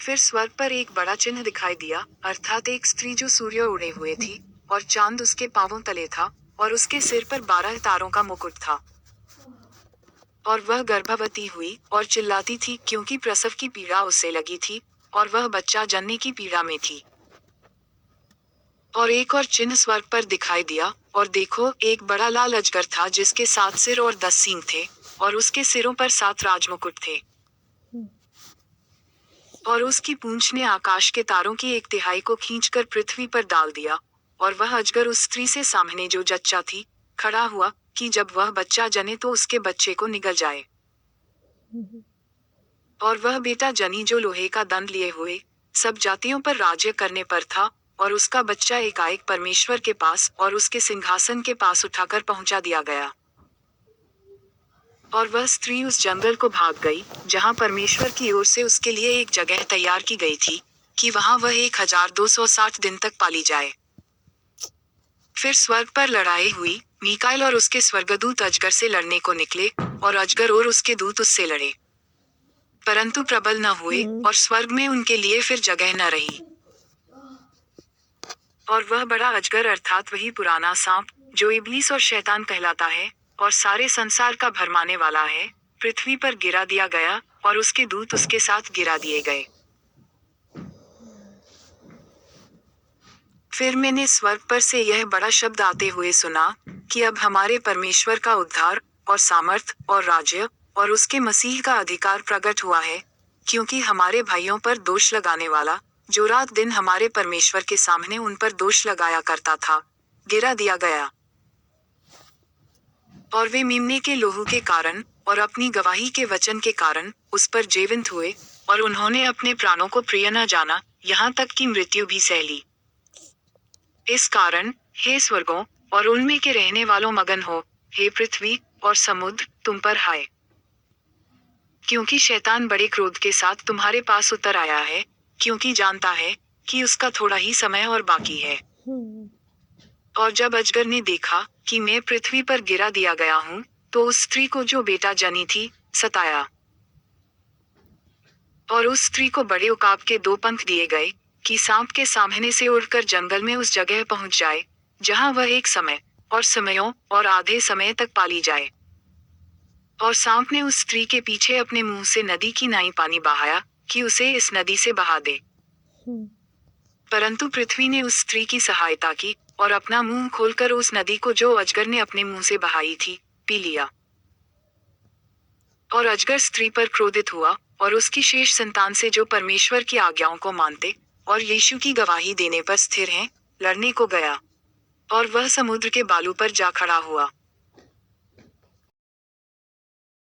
फिर स्वर्ग पर एक बड़ा चिन्ह दिखाई दिया, अर्थात एक स्त्री जो सूर्य उड़े हुए थी, और चांद उसके पांवों तले था, और उसके सिर पर 12 तारों का मुकुट था। और वह गर्भवती हुई और चिल्लाती थी, क्योंकि प्रसव की पीड़ा उसे लगी थी, और वह बच्चा जनने की पीड़ा में थी। और एक और चिन्ह स्वर्ग पर दिखाई दिया, और देखो, एक बड़ा लाल अजगर था जिसके 7 सिर और 10 सींग थे, और उसके सिरों पर 7 राजमुकुट थे। और उसकी पूंछ ने आकाश के तारों की 1/3 को खींचकर पृथ्वी पर डाल दिया। और वह अजगर उस स्त्री से सामने जो जच्चा थी, खड़ा हुआ, कि जब वह बच्चा जने तो उसके बच्चे को निगल जाए। और वह बेटा जनी जो लोहे का दंड लिए हुए सब जातियों पर राज्य करने पर था, और उसका बच्चा एकाएक परमेश्वर के पास और उसके सिंहासन के पास उठाकर पहुंचा दिया गया। और वह स्त्री उस जंगल को भाग गई, जहां परमेश्वर की ओर से उसके लिए एक जगह तैयार की गई थी, कि वहां वह 1260 दिन तक पाली जाए। फिर स्वर्ग पर लड़ाई हुई, मीकाएल और उसके स्वर्गदूत अजगर से लड़ने को निकले, और अजगर और उसके दूत उससे लड़े, परंतु प्रबल न हुए, और स्वर्ग में उनके लिए फिर जगह न रही। और वह बड़ा अजगर अर्थात वही पुराना सांप, जो इब्लीस और शैतान कहलाता है, और सारे संसार का भरमाने वाला है, पृथ्वी पर गिरा दिया गया, और उसके दूत उसके साथ गिरा दिए गए। फिर मैंने स्वर्ग पर से यह बड़ा शब्द आते हुए सुना, कि अब हमारे परमेश्वर का उद्धार, और सामर्थ, और राज्य, और उसके मसीह का अधिकार प्रकट हुआ है, क्योंकि हमारे भाइयों पर दोष लगाने वाला, जो रात दिन हमारे परमेश्वर के सामने उन पर दोष लगाया करता था, गिरा दिया गया। और वे मेम्ने के लोहू के कारण, और अपनी गवाही के वचन के कारण, उस पर जीवंत हुए, और उन्होंने अपने प्राणों को प्रिय न जाना, यहाँ तक कि मृत्यु भी सह ली। इस कारण, हे स्वर्गों, और उनमें के रहने वालों मगन हो, हे पृथ्वी, और समुद्र, तुम पर हाय। क्योंकि शैतान बड़े क्रोध के साथ तुम्हारे पास उतर आया है, क्योंकि जानता है, कि उसका थोड़ा ही समय और बाकी है। और जब अजगर ने देखा, कि मैं पृथ्वी पर गिरा दिया गया हूँ, तो उस स्त्री को जो बेटा जनी थी, सताया। और उस स्त्री को बड़े उकाब के 2 पंख दिए गए, कि सांप के सामने से उड़कर जंगल में उस जगह पहुंच जाए, जहां वह एक समय, और समयों, और आधे समय तक पाली जाए। और सांप ने उस स्त्री के पीछे अपने मुंह से नदी की नाई पानी बहाया, कि उसे इस नदी से बहा दे। परंतु पृथ्वी ने उस स्त्री की सहायता की, और अपना मुंह खोलकर उस नदी को जो अजगर ने अपने मुंह से बहाई थी, पी लिया। और अजगर स्त्री पर क्रोधित हुआ, और उसकी शेष संतान से जो परमेश्वर की आज्ञाओं को मानते, और यीशु की गवाही देने पर स्थिर हैं, लड़ने को गया। और वह समुद्र के बालू पर जा खड़ा हुआ।